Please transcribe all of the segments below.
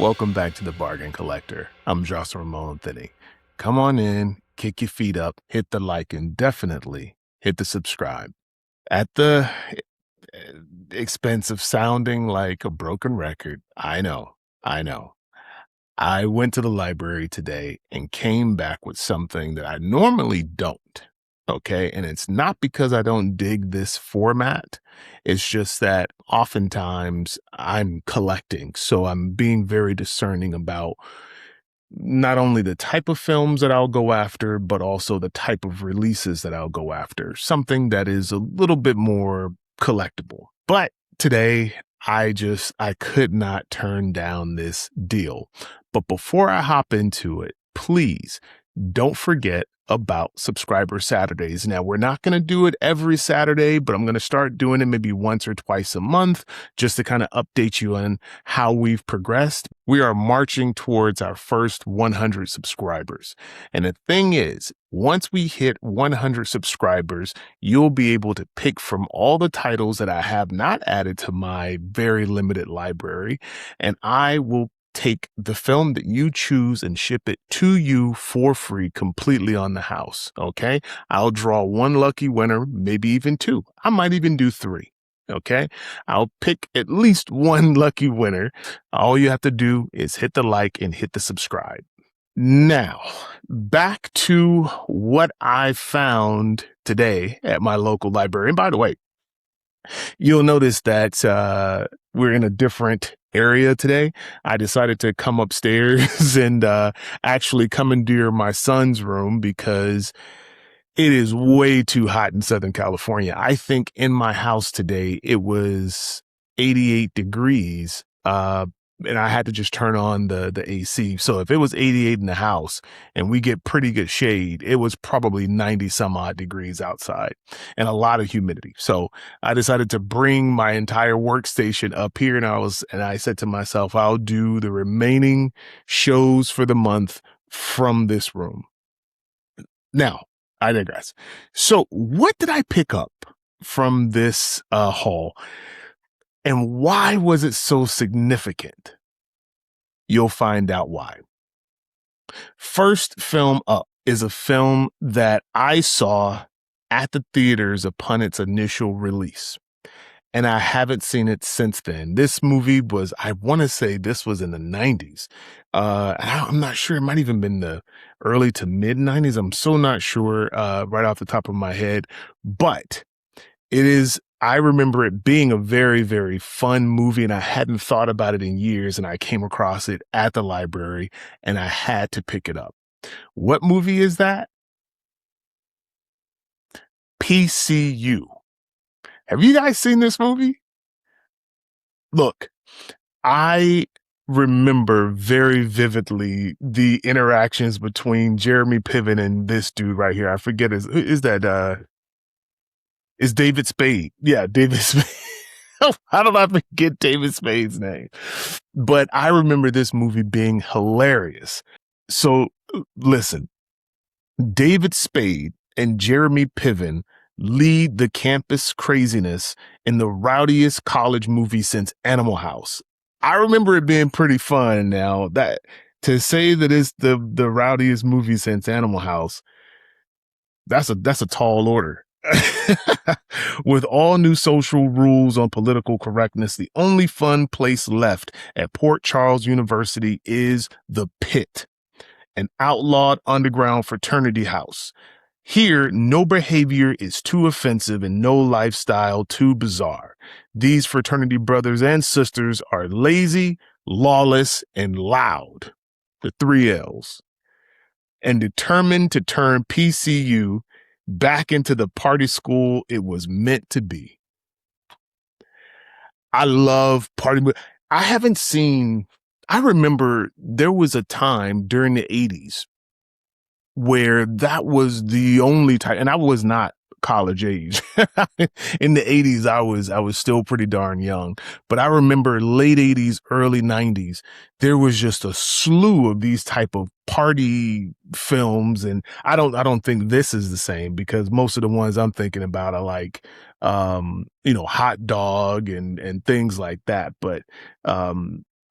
Welcome back to the Bargain Collector. I'm Jocelyn Ramon Thinny. Come on in, kick your feet up, hit the like, and definitely hit the subscribe. At the expense of sounding like a broken record, I know. I went to the library today and came back with something that I normally don't. Okay. And it's not because I don't dig this format. It's just that oftentimes I'm collecting. So I'm being very discerning about not only the type of films that I'll go after, but also the type of releases that I'll go after. Something that is a little bit more collectible. But today, I could not turn down this deal. But before I hop into it, please don't forget about Subscriber Saturdays. Now, we're not going to do it every Saturday, but I'm going to start doing it maybe once or twice a month just to kind of update you on how we've progressed. We are marching towards our first 100 subscribers. And the thing is, once we hit 100 subscribers, you'll be able to pick from all the titles that I have not added to my very limited library, and I will take the film that you choose and ship it to you for free, completely on the house. Okay. I'll draw one lucky winner, maybe even two. I might even do three. Okay. I'll pick at least one lucky winner. All you have to do is hit the like and hit the subscribe. Now, back to what I found today at my local library. And by the way, you'll notice that we're in a different area today. I decided to come upstairs and actually commandeer my son's room because it is way too hot in Southern California. I think in my house today, it was 88 degrees. And I had to just turn on the AC. So if it was 88 in the house and we get pretty good shade, it was probably 90 some odd degrees outside and a lot of humidity. So I decided to bring my entire workstation up here, and I said to myself, I'll do the remaining shows for the month from this room. Now, I digress. So what did I pick up from this haul? And why was it so significant? You'll find out why. First film up is a film that I saw at the theaters upon its initial release, and I haven't seen it since then. This movie was, I want to say this was in the 90s. I'm not sure. It might even been the early to mid 90s. I'm so not sure right off the top of my head, but I remember it being a very, very fun movie, and I hadn't thought about it in years, and I came across it at the library, and I had to pick it up. What movie is that? PCU. Have you guys seen this movie? Look, I remember very vividly the interactions between Jeremy Piven and this dude right here. I forget is David Spade. Yeah, David Spade. How did I forget David Spade's name? But I remember this movie being hilarious. So listen, David Spade and Jeremy Piven lead the campus craziness in the rowdiest college movie since Animal House. I remember it being pretty fun. Now, that to say that it's the rowdiest movie since Animal House, that's a tall order. With all new social rules on political correctness, the only fun place left at Port Charles University is the Pit, an outlawed underground fraternity house. Here, no behavior is too offensive and no lifestyle too bizarre. These fraternity brothers and sisters are lazy, lawless, and loud, the 3 L's, and determined to turn PCU back into the party school it was meant to be. I love party. I remember there was a time during the 80s where that was the only time, and I was not college age. In the 80s, I was still pretty darn young, but I remember late 80s, early 90s, there was just a slew of these type of party films. And I don't think this is the same, because most of the ones I'm thinking about are like, Hot Dog and things like that. But,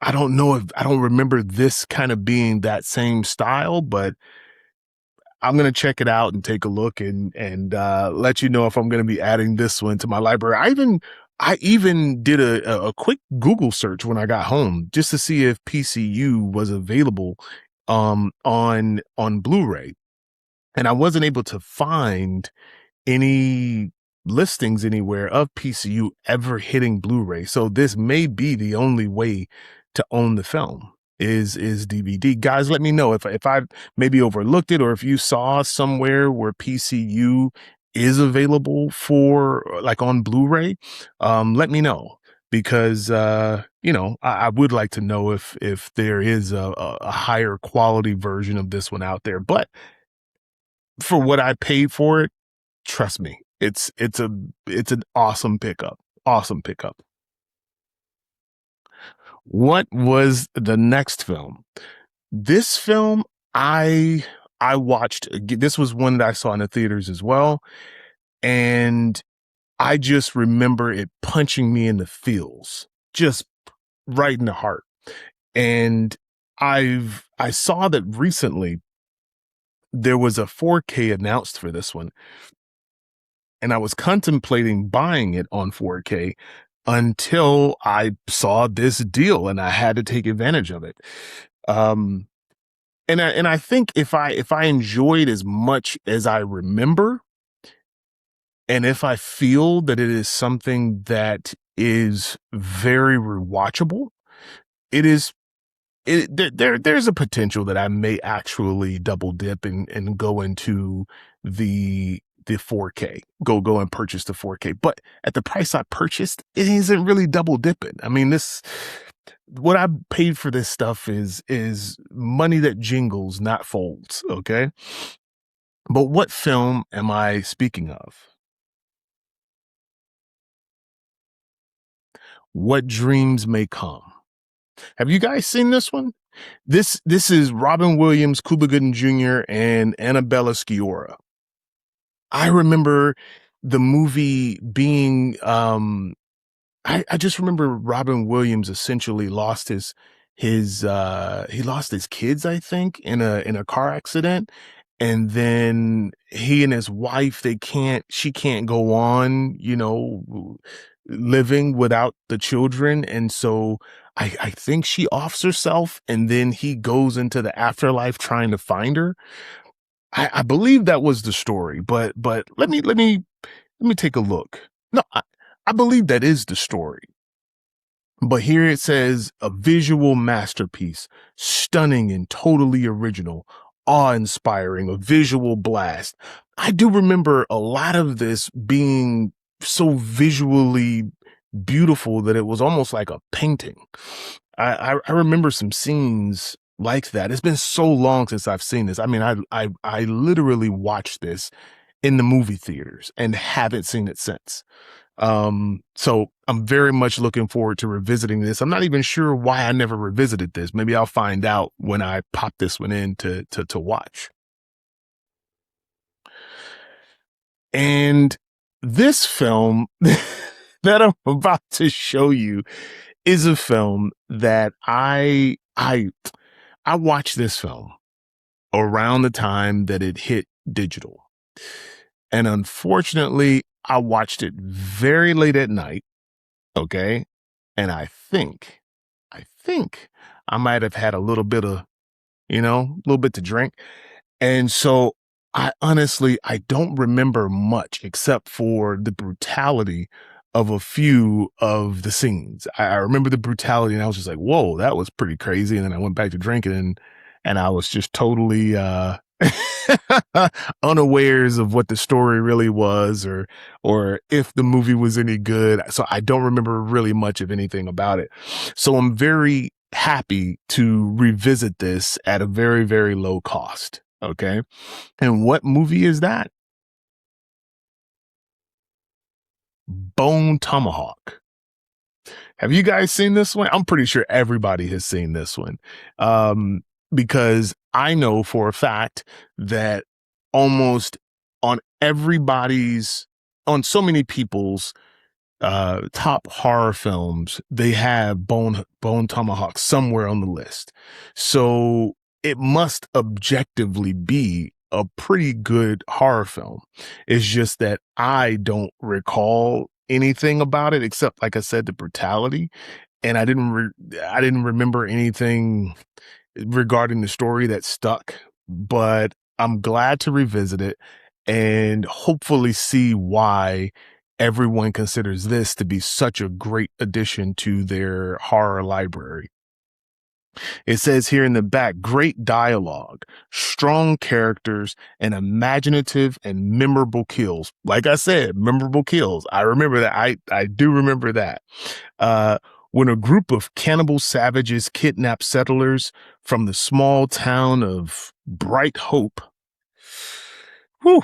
I don't know if I don't remember this kind of being that same style, but I'm gonna check it out and take a look and let you know if I'm gonna be adding this one to my library. I even did a quick Google search when I got home just to see if PCU was available on Blu-ray, and I wasn't able to find any listings anywhere of PCU ever hitting Blu-ray. So this may be the only way to own the film is DVD. Guys, let me know if I maybe overlooked it or if you saw somewhere where PCU is available for like on Blu-ray. Let me know because I would like to know if there is a higher quality version of this one out there. But for what I paid for it, trust me, it's an awesome pickup. Awesome pickup. What was the next film? This film I I watched. This was one that I saw in the theaters as well, and I just remember it punching me in the feels, just right in the heart. And I saw that recently there was a 4K announced for this one, and I was contemplating buying it on 4K until I saw this deal and I had to take advantage of it. Um, and I think if I enjoyed as much as I remember, and if I feel that it is something that is very rewatchable, it is there's a potential that I may actually double dip and go into the 4K, go and purchase the 4K. But at the price I purchased, it isn't really double dipping. I mean, this what I paid for this stuff is money that jingles, not folds. Okay. But what film am I speaking of? What Dreams May Come. Have you guys seen this one? This is Robin Williams, Cuba Gooding Jr., and Annabella Sciorra. I remember the movie being I just remember Robin Williams essentially lost his he lost his kids, I think, in a car accident. And then he and his wife, she can't go on, living without the children. And so I think she offs herself and then he goes into the afterlife trying to find her. I believe that was the story, but let me take a look. No, I believe that is the story. But here it says a visual masterpiece, stunning and totally original, awe-inspiring, a visual blast. I do remember a lot of this being so visually beautiful that it was almost like a painting. I remember some scenes like that. It's been so long since I've seen this. I mean, I literally watched this in the movie theaters and haven't seen it since. So I'm very much looking forward to revisiting this. I'm not even sure why I never revisited this. Maybe I'll find out when I pop this one in to watch. And this film that I'm about to show you is a film that I watched this film around the time that it hit digital. And unfortunately, I watched it very late at night. Okay. And I think I might have had a little bit of, a little bit to drink. And so I don't remember much except for the brutality of a few of the scenes. I remember the brutality and I was just like, whoa, that was pretty crazy. And then I went back to drinking and I was just totally, unawares of what the story really was or if the movie was any good. So I don't remember really much of anything about it. So I'm very happy to revisit this at a very, very low cost. Okay. And what movie is that? Bone Tomahawk. Have you guys seen this one? I'm pretty sure everybody has seen this one. Because I know for a fact that almost on everybody's, on so many people's top horror films, they have Bone Tomahawk somewhere on the list. So it must objectively be a pretty good horror film. It's just that I don't recall anything about it except, like I said, the brutality, and I didn't remember anything regarding the story that stuck. But I'm glad to revisit it and hopefully see why everyone considers this to be such a great addition to their horror library. It says here in the back, great dialogue, strong characters, and imaginative and memorable kills. Like I said, memorable kills. I remember that. I do remember that. Uh, when a group of cannibal savages kidnap settlers from the small town of Bright Hope, whew,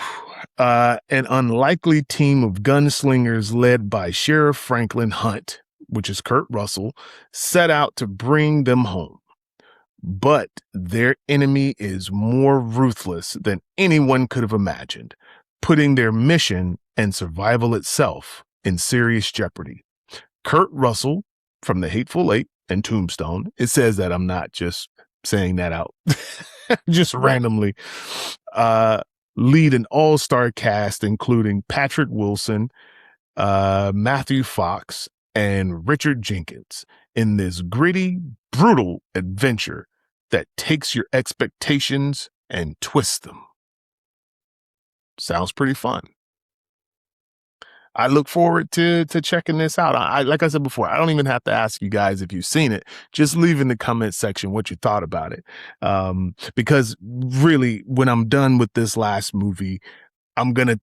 an unlikely team of gunslingers led by Sheriff Franklin Hunt, which is Kurt Russell, set out to bring them home. But their enemy is more ruthless than anyone could have imagined, putting their mission and survival itself in serious jeopardy. Kurt Russell from The Hateful Eight and Tombstone. It says that. I'm not just saying that out just randomly. Lead an all-star cast including Patrick Wilson, Matthew Fox, and Richard Jenkins in this gritty, brutal adventure that takes your expectations and twists them. Sounds pretty fun. I look forward to checking this out. I like I said before, I don't even have to ask you guys if you've seen it. Just leave in the comment section what you thought about it. Because really, when I'm done with this last movie, I'm going to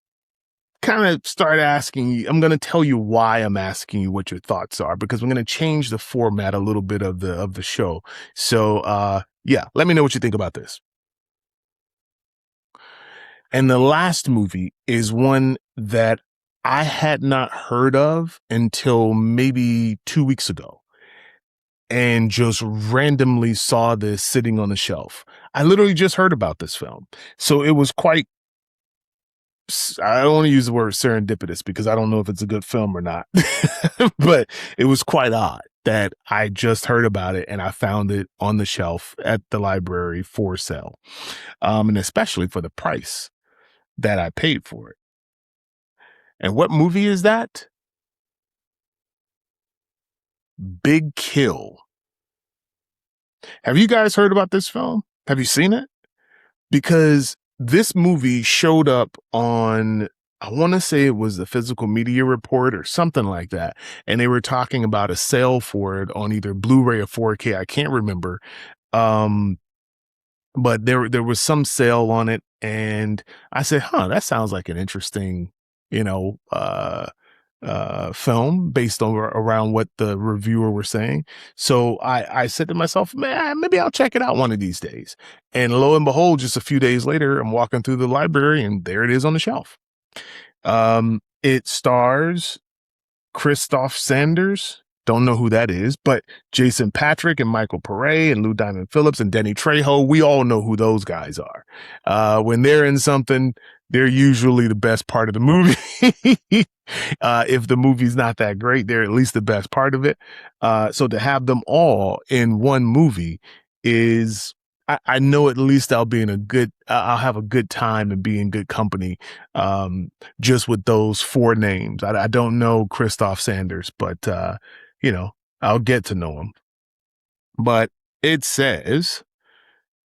kind of start asking you, I'm going to tell you why I'm asking you what your thoughts are, because we're going to change the format a little bit of the show. So, yeah, let me know what you think about this. And the last movie is one that I had not heard of until maybe 2 weeks ago, and just randomly saw this sitting on the shelf. I literally just heard about this film. So it was quite, I don't want to use the word serendipitous because I don't know if it's a good film or not, but it was quite odd that I just heard about it and I found it on the shelf at the library for sale. And especially for the price that I paid for it. And what movie is that? Big Kill. Have you guys heard about this film? Have you seen it? Because this movie showed up on, I want to say it was the Physical Media Report or something like that. And they were talking about a sale for it on either Blu-ray or 4K. I can't remember. But there was some sale on it. And I said, that sounds like an interesting, film based on around what the reviewer were saying. So I said to myself, man, maybe I'll check it out one of these days. And lo and behold, just a few days later, I'm walking through the library and there it is on the shelf. It stars Christoph Sanders. Don't know who that is, but Jason Patrick and Michael Pare and Lou Diamond Phillips and Denny Trejo. We all know who those guys are. When they're in something, they're usually the best part of the movie. If the movie's not that great, they're at least the best part of it. So to have them all in one movie is, I know at least I'll have a good time and be in good company. Just with those four names. I don't know Christoph Sanders, but, I'll get to know him. But it says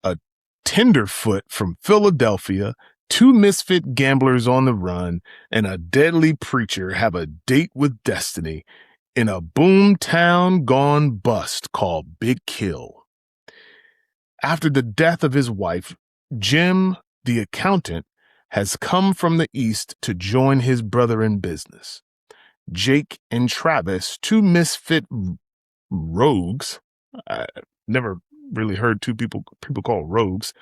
a tenderfoot from Philadelphia, two misfit gamblers on the run, and a deadly preacher have a date with destiny in a boom town gone bust called Big Kill. After the death of his wife, Jim, the accountant, has come from the east to join his brother in business. Jake and Travis, two misfit rogues. I never really heard two people call rogues.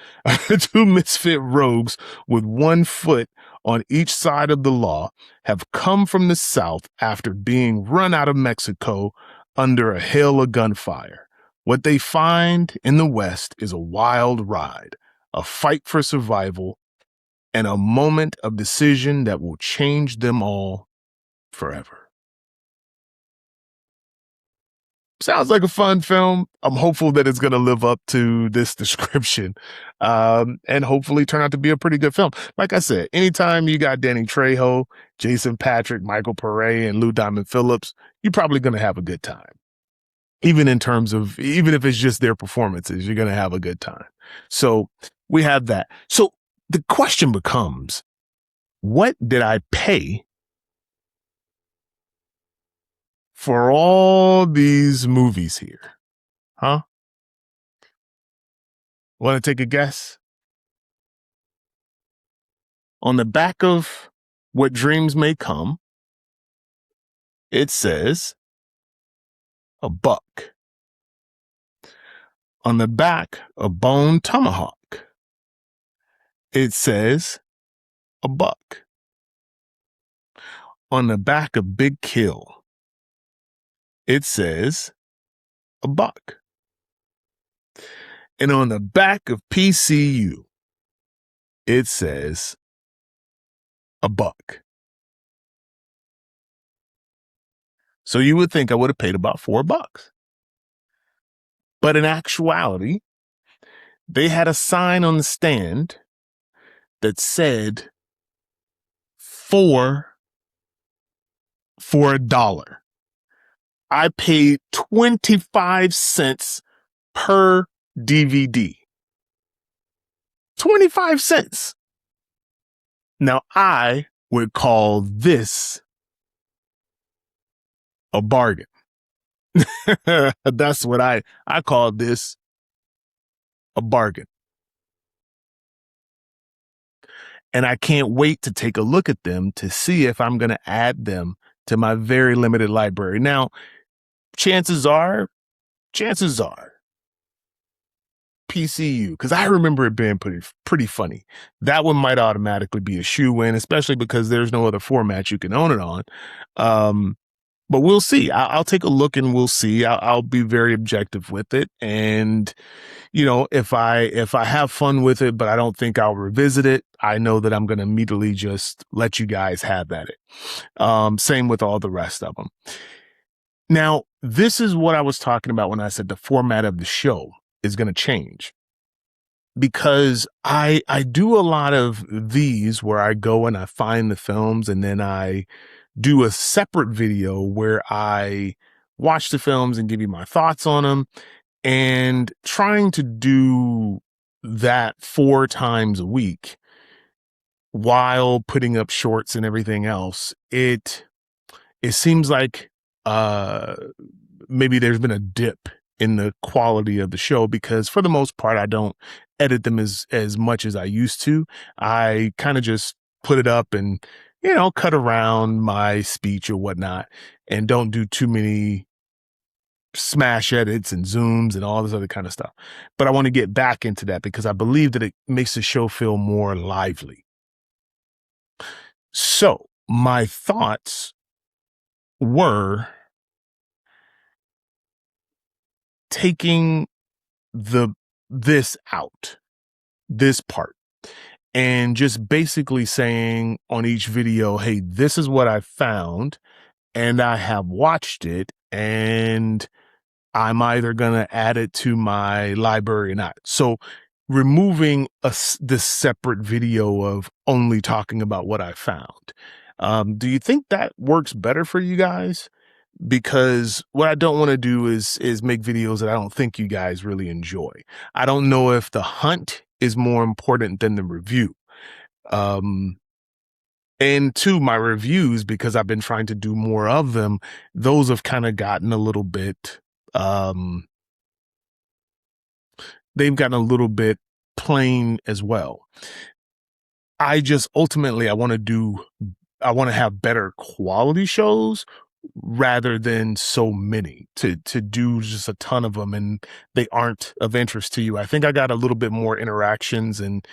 Two misfit rogues with 1 foot on each side of the law have come from the south after being run out of Mexico under a hail of gunfire. What they find in the West is a wild ride, a fight for survival, and a moment of decision that will change them all forever. sounds like a fun film. I'm hopeful that it's going to live up to this description, and hopefully turn out to be a pretty good film. Like I said, anytime you got Danny Trejo, Jason Patric, Michael Pare, and Lou Diamond Phillips, you're probably going to have a good time. Even if it's just their performances, you're going to have a good time. So we have that. So the question becomes, what did I pay for all these movies here? Huh? Want to take a guess? On the back of What Dreams May Come, it says $1. On the back of Bone Tomahawk, it says $1. On the back of Big Kill, it says $1. And on the back of PCU, it says $1. So you would think I would have paid about $4. But in actuality, they had a sign on the stand that said $4 for $1. I paid 25 cents per DVD. 25 cents. Now, I would call this a bargain. That's what I call this a bargain. And I can't wait to take a look at them to see if I'm going to add them to my very limited library. Now, chances are, PCU, because I remember it being pretty funny. That one might automatically be a shoe-in, especially because there's no other format you can own it on. But we'll see. I'll take a look and we'll see. I'll be very objective with it. And, you know, if I have fun with it, but I don't think I'll revisit it, I know that I'm going to immediately just let you guys have at it. Same with all the rest of them. Now, this is what I was talking about when I said the format of the show is going to change, because I do a lot of these where I go and I find the films and then I do a separate video where I watch the films and give you my thoughts on them, and trying to do that 4 times a week while putting up shorts and everything else. It seems like maybe there's been a dip in the quality of the show, because for the most part, I don't edit them as much as I used to. I kind of just put it up and, you know, cut around my speech or whatnot, and don't do too many smash edits and zooms and all this other kind of stuff. But I want to get back into that because I believe that it makes the show feel more lively. So my thoughts were taking this part, and just basically saying on each video, hey, this is what I found and I have watched it, and I'm either going to add it to my library or not. So removing this separate video of only talking about what I found. Do you think that works better for you guys? Because what I don't want to do is make videos that I don't think you guys really enjoy. I don't know if the hunt is more important than the review. And two, my reviews, because I've been trying to do more of them, those have kind of gotten a little bit, they've gotten a little bit plain as well. I just ultimately, I want to have better quality shows rather than so many to do just a ton of them and they aren't of interest to you. I think I got a little bit more interactions and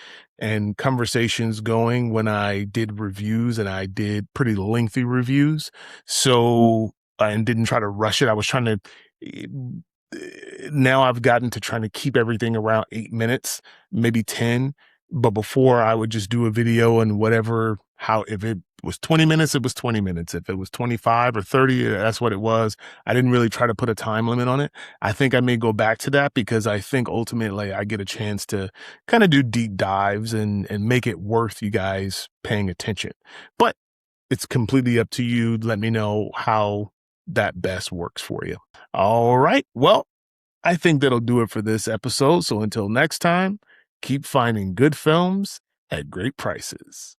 conversations going when I did reviews, and I did pretty lengthy reviews. So, and didn't try to rush it. I was trying to, now I've gotten to trying to keep everything around 8 minutes, maybe 10. But before, I would just do a video and whatever how if it was 20 minutes, it was 20 minutes. If it was 25 or 30, that's what it was. I didn't really try to put a time limit on it. I think I may go back to that because I think ultimately I get a chance to kind of do deep dives and make it worth you guys paying attention. But it's completely up to you. Let me know how that best works for you. All right. Well, I think that'll do it for this episode. So until next time, keep finding good films at great prices.